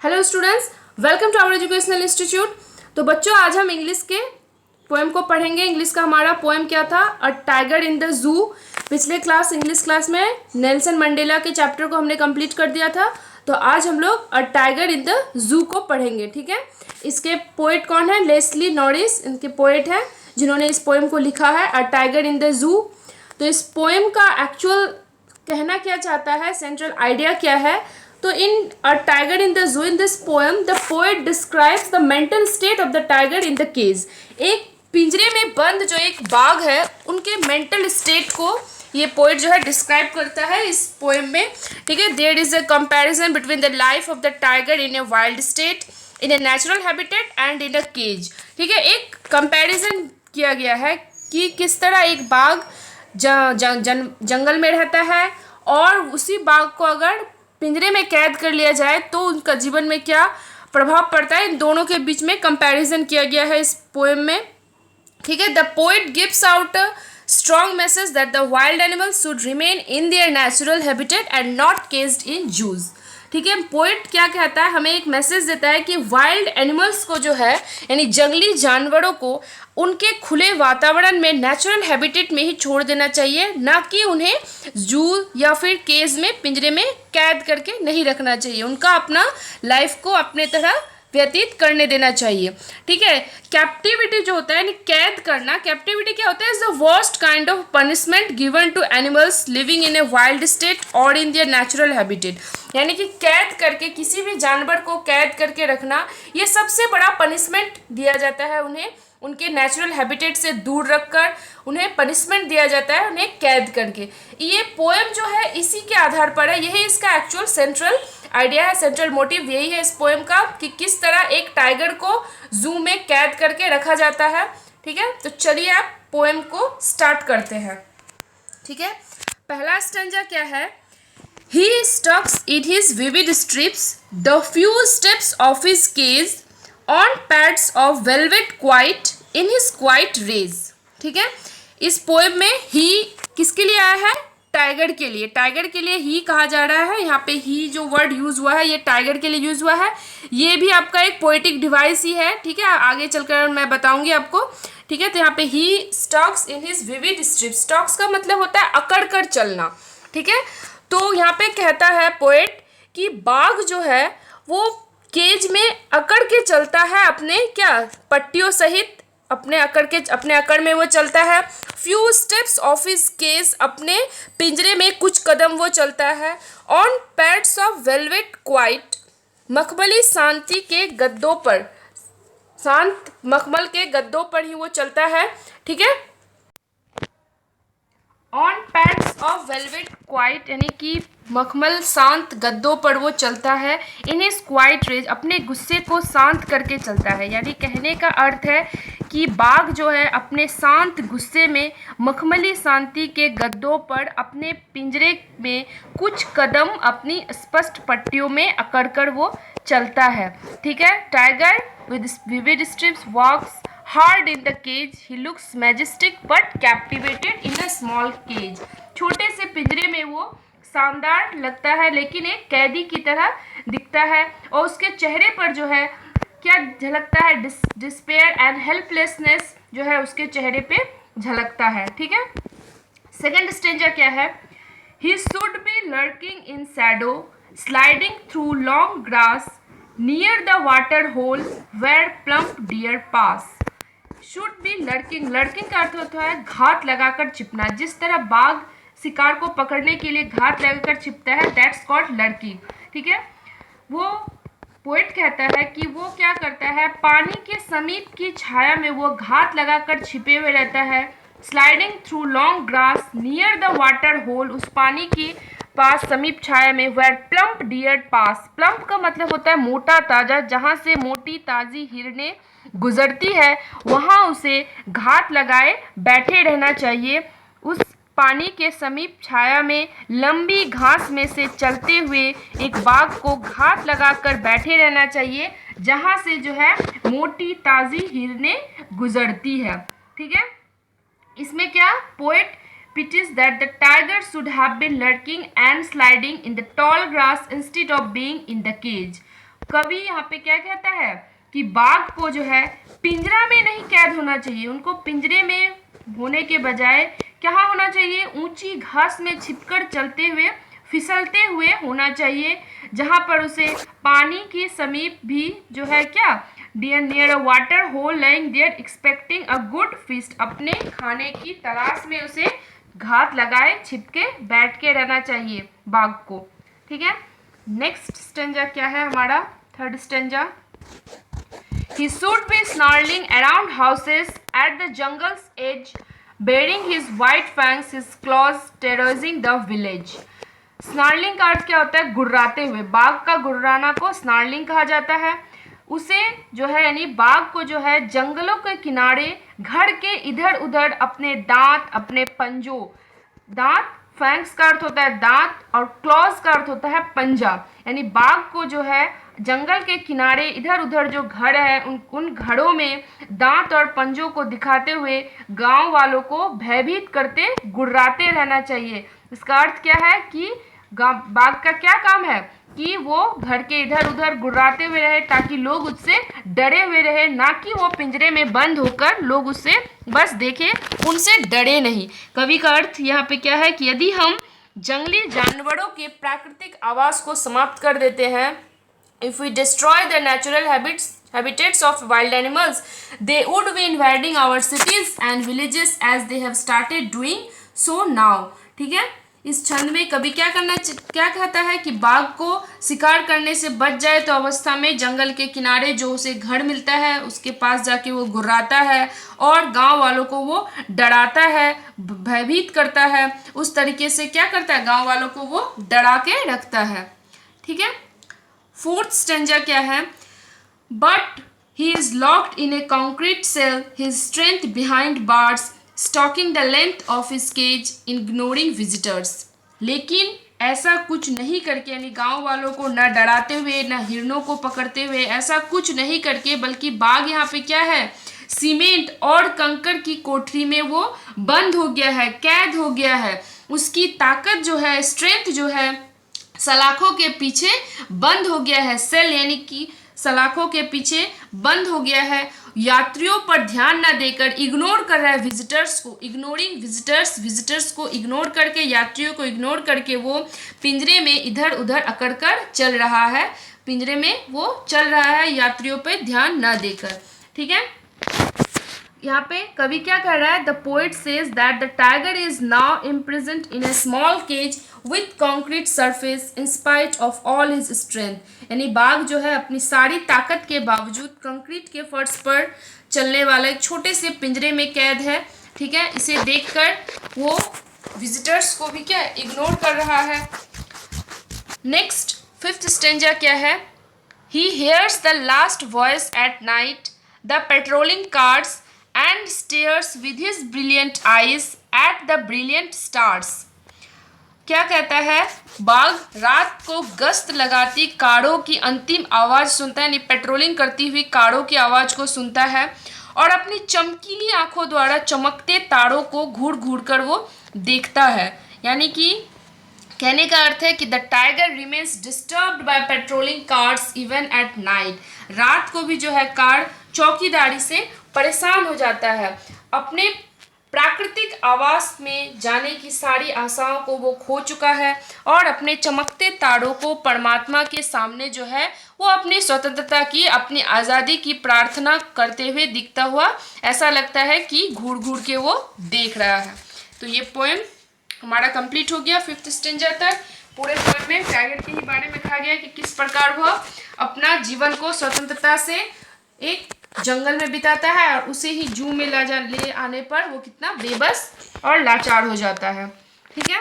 Hello students, welcome to our educational institute. तो बच्चों, आज हम इंग्लिश के पोएम को पढ़ेंगे। इंग्लिश का हमारा पोएम क्या था? अ टाइगर इन द जू। पिछले क्लास इंग्लिश क्लास में नेल्सन मंडेला के चैप्टर को हमने कंप्लीट कर दिया था। तो आज हम लोग अ टाइगर इन द जू को पढ़ेंगे, ठीक है। इसके पोएट कौन है? लेस्ली नॉरिस इनके पोएट हैं जिन्होंने इस पोएम को लिखा है, अ टाइगर इन द जू। तो इस पोएम का एक्चुअल कहना क्या चाहता है, सेंट्रल आइडिया क्या है? तो इन a tiger in the zoo, in this poem the poet describes the mental state of the tiger in the cage. एक पिंजरे में बंद जो एक बाघ है, उनके मेंटल स्टेट को ये पोएट जो है डिस्क्राइब करता है इस पोएम में, ठीक है। There is a comparison between the life of the tiger in a wild state, in a natural habitat and in a cage, ठीक है। एक कंपैरिजन किया गया है कि किस तरह एक बाघ जंगल में रहता है और उसी बाघ को अगर पिंजरे में कैद कर लिया जाए तो उनका जीवन में क्या प्रभाव पड़ता है। इन दोनों के बीच में कंपैरिजन किया गया है इस पोएम में, ठीक है। The poet gives out a strong message that the wild animals should remain in their natural habitat and not caged in zoos, ठीक है। पोएट क्या कहता है, हमें एक मैसेज देता है कि वाइल्ड एनिमल्स को जो है, यानी जंगली जानवरों को उनके खुले वातावरण में, नेचुरल हैबिटेट में ही छोड़ देना चाहिए, ना कि उन्हें जू या फिर केज में, पिंजरे में कैद करके नहीं रखना चाहिए। उनका अपना लाइफ को अपने तरह व्यतीत करने देना चाहिए, ठीक है। कैप्टिविटी जो होता है, यानी कैद करना, कैप्टिविटी क्या होता है? Is the worst kind of punishment given to animals living in a wild state और इन देयर नेचुरल हैबिटेट। यानी कि कैद करके, किसी भी जानवर को कैद करके रखना, ये सबसे बड़ा पनिशमेंट दिया जाता है उन्हें। उनके नेचुरल हैबिटेट से दूर रखकर उन्हें पनिशमेंट दिया जाता है, उन्हें कैद करके। ये पोएम जो है इसी के आधार पर है, यही इसका एक्चुअल सेंट्रल आइडिया है, सेंट्रल मोटिव यही है इस पोएम का कि किस तरह एक टाइगर को जू में कैद करके रखा जाता है, ठीक है। तो चलिए आप पोएम को स्टार्ट करते हैं, ठीक है। पहला स्टैंजा क्या है? He stalks in his vivid strips the few steps of his cage on pads of velvet quiet in his quiet rays, ठीक है। इस पोएम में ही किसके लिए आया है? टाइगर के लिए। टाइगर के लिए ही कहा जा रहा है। यहाँ पे ही जो वर्ड यूज हुआ है ये टाइगर के लिए यूज हुआ है। ये भी आपका एक पोएटिक डिवाइस ही है, ठीक है। आगे चलकर मैं बताऊंगी आपको, ठीक है। तो यहाँ पे ही stalks in his vivid stripes, stalks का मतलब होता है अकड़ कर चलना, ठीक है। तो यहाँ पे कहता है पोएट कि बाघ जो है वो केज में अकड़ के चलता है, अपने क्या पट्टियों सहित अपने अकड़ में वो चलता है। Few steps of his cage, अपने पिंजरे में कुछ कदम वो चलता है। On pads of velvet quiet, मखमली शांति के गद्दों पर, शांत मखमल के गद्दों पर ही वो चलता है, ठीक है। On pads of velvet quite, यानी कि मखमल शांत गद्दों पर वो चलता है। इन इस क्वाइट रेज, अपने गुस्से को शांत करके चलता है। यानी कहने का अर्थ है कि बाघ जो है अपने शांत गुस्से में मखमली शांति के गद्दों पर अपने पिंजरे में कुछ कदम अपनी स्पष्ट पट्टियों में अकड़कर वो चलता है, ठीक है। Tiger with vivid stripes walks hard in the cage, he looks majestic but captivated in a small cage। छोटे से पिंजरे में वो शानदार लगता है लेकिन एक कैदी की तरह दिखता है, और उसके चेहरे पर जो है क्या झलकता है? डिस्पेयर एंड हेल्पलेसनेस जो है उसके चेहरे पे झलकता है, ठीक है। सेकंड स्टेंजा क्या है? He should be lurking in shadow, sliding through long grass near the water hole where plump deer pass। Should be lurking, lurking का अर्थ होता है घात लगाकर छिपना। जिस तरह बाघ शिकार को पकड़ने के लिए घात लगाकर छिपता है, दैट्स कॉल्ड लर्किंग, ठीक है। वो पोएट कहता है कि वो क्या करता है, पानी के समीप की छाया में वो घात लगाकर छिपे हुए रहता है। Sliding through long grass near the water hole, उस पानी के पास समीप छाया में। Where plump deer pass, plump का मतलब होता है मोटा ताजा, जहाँ से मोटी ताजी हिरने गुजरती है वहाँ उसे घात लगाए बैठे रहना चाहिए। उस पानी के समीप छाया में लंबी घास में से चलते हुए एक बाघ को घात लगाकर बैठे रहना चाहिए, जहाँ से जो है मोटी ताज़ी हिरने गुजरती है, ठीक है। इसमें क्या poet pities that the tiger should have been lurking and sliding in the tall grass instead of being in the cage। कवि यहाँ पे क्या कहता है कि बाघ को जो है पिंजरा में नहीं कैद होना चाहिए, उनको पिंजरे में होने के बजाय क्या होना चाहिए, ऊंची घास में छिपकर चलते हुए फिसलते हुए होना चाहिए, जहां पर उसे पानी के समीप भी जो है क्या, near a water hole lying there expecting a good feast, अपने खाने की तलाश में उसे घात लगाए छिपके बैठ के रहना चाहिए बाघ को। ठीक है, नेक्स्ट स्टेंजा क्या है हमारा, third stanza, He should be snarling around houses at the jungle's edge, baring his white fangs, his claws terrorizing the village. Snarling का अर्थ क्या होता है, गुर्राते हुए। बाघ का गुर्राना को स्नार्लिंग कहा जाता है। उसे जो है यानी बाघ को जो है जंगलों के किनारे घर के इधर उधर अपने दांत, अपने पंजों, दांत फैंक्स का अर्थ होता है दांत और क्लॉज का अर्थ होता है पंजा, यानी बाघ को जो है जंगल के किनारे इधर उधर जो घर है उन घरों में दांत और पंजों को दिखाते हुए गांव वालों को भयभीत करते गुर्राते रहना चाहिए। इसका अर्थ क्या है कि बाघ का क्या काम है कि वो घर के इधर उधर गुर्राते हुए रहे ताकि लोग उससे डरे हुए रहे, ना कि वो पिंजरे में बंद होकर लोग उससे बस देखें, उनसे डरे नहीं। कवि का अर्थ यहाँ पे क्या है कि यदि हम जंगली जानवरों के प्राकृतिक आवास को समाप्त कर देते हैं, if we destroy the natural habitats of wild animals, they would be invading our cities and villages as they have started doing so now। ठीक है, इस छंद में कवि क्या कहता है कि बाघ को शिकार करने से बच जाए तो अवस्था में जंगल के किनारे जो उसे घर मिलता है उसके पास जाके वो गुर्राता है और गांव वालों को वो डराता है, भयभीत करता है, उस तरीके से क्या करता है, गांव वालों को वो डरा के रखता है। ठीक है, फोर्थ स्टेंजा क्या है, but he is locked in a concrete cell, his strength behind bars, stalking the length of his cage, ignoring visitors. लेकिन ऐसा कुछ नहीं करके, यानी गांव वालों को न डराते हुए न हिरणों को पकड़ते हुए, ऐसा कुछ नहीं करके, बल्कि बाघ यहाँ पे क्या है, सीमेंट और कंकड़ की कोठरी में वो बंद हो गया है, कैद हो गया है। उसकी ताकत जो है, स्ट्रेंथ जो है, सलाखों के पीछे बंद हो गया है। सेल यानी कि सलाखों के पीछे बंद हो गया है। यात्रियों पर ध्यान न देकर इग्नोर कर रहा है विजिटर्स को, इग्नोरिंग विजिटर्स, विजिटर्स को इग्नोर करके, यात्रियों को इग्नोर करके वो पिंजरे में इधर उधर अकड़ कर चल रहा है, पिंजरे में वो चल रहा है यात्रियों पर ध्यान न देकर। ठीक है, यहाँ पे कवि क्या कह रहा है, the poet says that the tiger is now imprisoned in a small cage with concrete surface in spite of all his strength. यानी बाघ जो है अपनी सारी ताकत के बावजूद कंक्रीट के फर्श पर चलने वाला एक छोटे से पिंजरे में कैद है। ठीक है, इसे देखकर वो विजिटर्स को भी क्या इग्नोर कर रहा है। नेक्स्ट फिफ्थ स्टेंजा क्या है, he hears the last voice at night, the patrolling cars and stares with his brilliant eyes at the brilliant stars। क्या कहता है, बाघ रात को गश्त लगाती कारों की अंतिम आवाज़ सुनता है, यानी पेट्रोलिंग करती हुई कारों की आवाज़ को सुनता है और अपनी चमकीली आंखों द्वारा चमकते तारों को घूर घूर कर वो देखता है। यानी कि कहने का अर्थ है कि the tiger remains disturbed by patrolling cars even at night. रात को भी जो है कार चौकीदारी से परेशान हो जाता है। अपने प्राकृतिक आवास में जाने की सारी आशाओं को वो खो चुका है और अपने चमकते तारों को परमात्मा के सामने जो है वो अपनी स्वतंत्रता की, अपनी आज़ादी की प्रार्थना करते हुए दिखता हुआ ऐसा लगता है कि घूर घूर के वो देख रहा है। तो ये पोएम हमारा कंप्लीट हो गया फिफ्थ स्टेंजा तक। पूरे पोएम में टाइगर के ही बारे में कहा गया कि किस प्रकार वह अपना जीवन को स्वतंत्रता से एक जंगल में बिताता है और उसे ही जू में ले आने पर वो कितना बेबस और लाचार हो जाता है। ठीक है,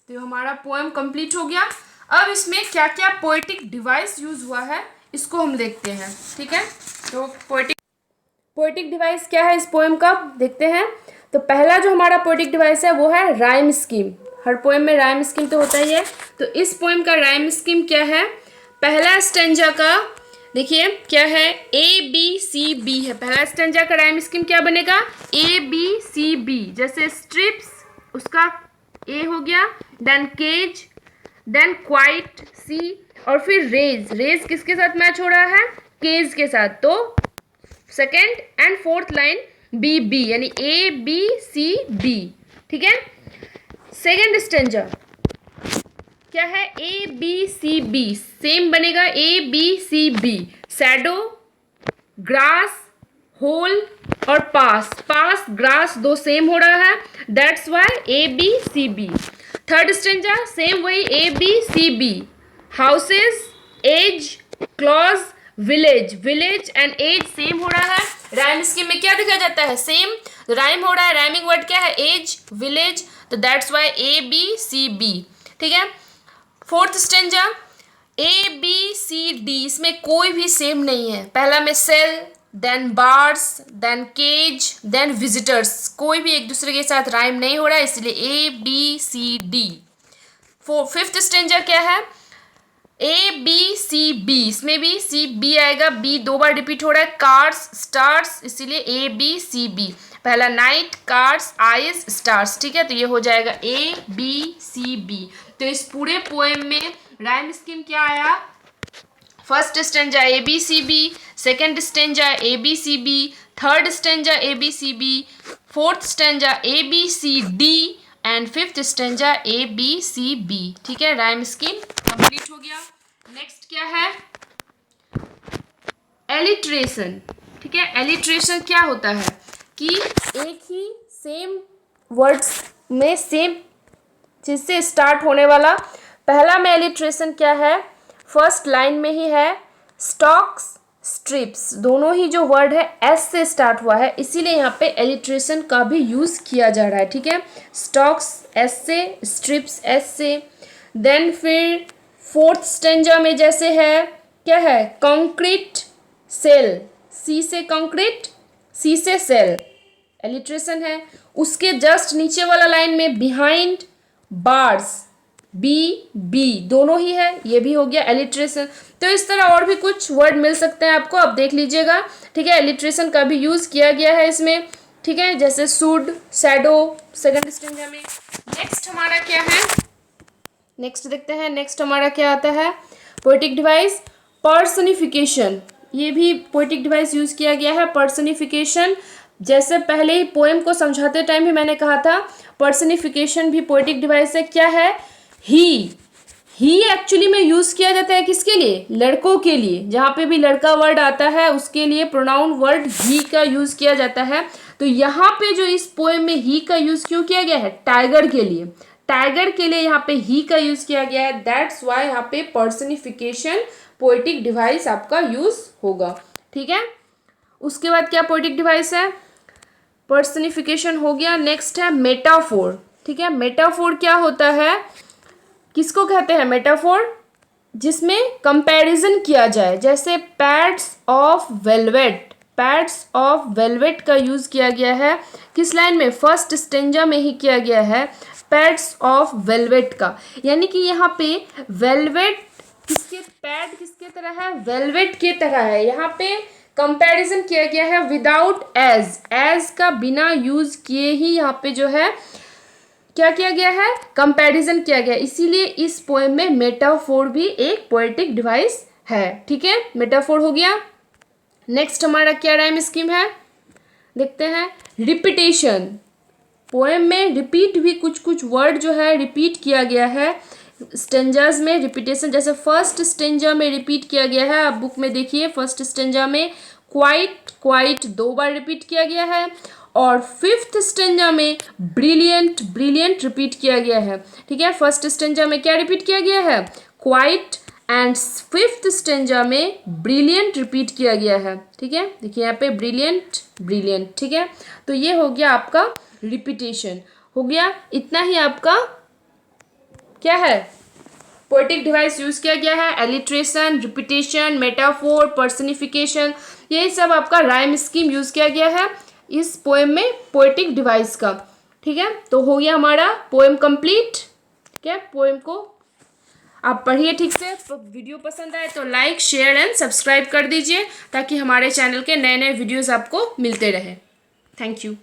तो हमारा पोएम कंप्लीट हो गया। अब इसमें क्या क्या पोएटिक डिवाइस यूज हुआ है इसको हम देखते हैं। ठीक है, तो पोएटिक डिवाइस क्या है इस पोएम का देखते हैं। तो पहला जो हमारा पोएटिक डिवाइस है वो है राइम स्कीम। हर पोएम में राइम स्कीम तो होता ही है, तो इस पोएम का राइम स्कीम क्या है, पहला स्टेंजा का देखिए क्या है, ए बी सी बी है। पहला स्टेंजा का राइम स्कीम क्या बनेगा, ए बी सी बी। जैसे स्ट्रिप्स उसका ए हो गया, देन केज, देन क्वाइट सी, और फिर रेज, रेज किसके साथ मैच हो रहा है, केज के साथ, तो second and fourth line B B, यानी ए बी सी बी, ठीक है। सेकेंड स्टेंजा क्या है, A B C B, same बनेगा A B C B, shadow, grass, hole और पास, पास ग्रास दो सेम हो रहा है, that's why A B C B. Third stanza same वही A B C B, houses, edge, claws, village, village and edge same हो रहा है। Rhyme scheme में क्या दिखा जाता है, सेम राइम हो रहा है, राइमिंग वर्ड क्या है, एज, विलेज, तो that's why A B C B, ठीक है। Fourth stanza A B C D, इसमें कोई भी सेम नहीं है, पहला में cell, then bars, then cage, then visitors, कोई भी एक दूसरे के साथ राइम नहीं हो रहा है, इसलिए A B C D. Fifth stanza क्या है, ए बी सी बी, इसमें भी सी बी आएगा, बी दो बार रिपीट हो रहा है, कार्स, स्टार्स, इसीलिए ए बी सी बी, पहला नाइट, कार्स, आइज, स्टार्स, ठीक है, तो ये हो जाएगा ए बी सी बी। तो इस पूरे पोएम में राइम स्कीम क्या आया, first stanza A B C B, second stanza A B C B, third stanza A B C B, fourth stanza A B C D and fifth stanza A B C B, ठीक है। Rhyme scheme complete हो गया। Next क्या है, alliteration, ठीक है। Alliteration क्या होता है कि एक ही सेम वर्ड्स में सेम चीज से स्टार्ट होने वाला, पहला में एलिट्रेशन क्या है, फर्स्ट लाइन में ही है, स्टॉक्स, स्ट्रिप्स, दोनों ही जो वर्ड है एस से स्टार्ट हुआ है, इसीलिए यहाँ पे एलिट्रेशन का भी यूज़ किया जा रहा है, ठीक है। स्टॉक्स एस से, स्ट्रिप्स एस से, देन फिर फोर्थ स्टेंजा में जैसे है क्या है, कंक्रीट, सेल, सी से कंक्रीट, सी से सेल, एलिट्रेशन है। उसके जस्ट नीचे वाला लाइन में बिहाइंड, बार्स, बी बी दोनों ही है, ये भी हो गया एलिट्रेशन। तो इस तरह और भी कुछ वर्ड मिल सकते हैं आपको, आप देख लीजिएगा, ठीक है। एलिट्रेशन का भी यूज़ किया गया है इसमें, ठीक है, जैसे शुड, शैडो, सेकंड स्टेंजा में। नेक्स्ट हमारा क्या है, नेक्स्ट देखते हैं, नेक्स्ट हमारा क्या आता है, पोएटिक डिवाइस, पर्सनिफिकेशन, ये भी पोएटिक डिवाइस यूज़ किया गया है। पर्सनिफिकेशन जैसे पहले ही पोएम को समझाते टाइम भी मैंने कहा था, पर्सनिफिकेशन भी पोएटिक डिवाइस है। क्या है, ही एक्चुअली में यूज़ किया जाता है किसके लिए, लड़कों के लिए, जहाँ पे भी लड़का वर्ड आता है उसके लिए प्रोनाउन वर्ड ही का यूज़ किया जाता है। तो यहाँ पे जो इस पोएम में ही का यूज़ क्यों किया गया है, टाइगर के लिए, टाइगर के लिए यहाँ पे ही का यूज़ किया गया है, दैट्स वाई यहाँ पे पर्सनिफिकेशन पोएटिक डिवाइस आपका यूज़ होगा, ठीक है। उसके बाद क्या पोएटिक डिवाइस है, पर्सनिफिकेशन हो गया। नेक्स्ट है मेटाफोर, ठीक है। मेटाफोर क्या होता है, किसको कहते हैं मेटाफोर, जिसमें कंपैरिजन किया जाए, जैसे pads of velvet, pads of velvet का यूज़ किया गया है, किस लाइन में, फर्स्ट स्टेंजा में ही किया गया है, पैड्स ऑफ वेलवेट का, यानी कि यहाँ पे वेलवेट किसके, पैड किसके तरह है, वेलवेट के तरह है। यहाँ पे कंपैरिजन किया गया है विदाउट एज, एज का बिना यूज़ किए ही यहाँ पे जो है क्या किया गया है, कंपैरिजन किया गया, इसीलिए इस पोएम में मेटाफोर भी एक पोएटिक डिवाइस है, ठीक है। मेटाफोर हो गया। नेक्स्ट हमारा क्या राइम स्कीम है, देखते हैं, रिपीटेशन, पोएम में रिपीट भी कुछ कुछ वर्ड जो है रिपीट किया गया है स्टेंजाज में, रिपीटेशन, जैसे फर्स्ट स्टेंजा में रिपीट किया गया है, आप बुक में देखिए, फर्स्ट स्टेंजा में क्वाइट, क्वाइट दो बार रिपीट किया गया है, और फिफ्थ स्टेंजा में ब्रिलियंट, ब्रिलियंट रिपीट किया गया है, ठीक है। फर्स्ट स्टेंजा में क्या रिपीट किया गया है, क्वाइट, एंड फिफ्थ स्टेंजा में ब्रिलियंट रिपीट किया गया है, ठीक है। देखिए यहाँ पे ब्रिलियंट, ब्रिलियंट, ठीक है। तो ये हो गया आपका रिपीटेशन, हो गया इतना ही आपका क्या है, पोएटिक डिवाइस यूज़ किया गया है, एलिट्रेशन, रिपीटेशन, मेटाफोर, पर्सनिफिकेशन, यही सब आपका राइम स्कीम यूज़ किया गया है इस पोएम में पोएटिक डिवाइस का, ठीक है। तो हो गया हमारा पोएम कंप्लीट, ठीक है। पोएम को आप पढ़िए ठीक से, वीडियो पसंद आए तो लाइक, शेयर एंड सब्सक्राइब कर दीजिए ताकि हमारे चैनल के नए नए वीडियोस आपको मिलते रहे। Thank you.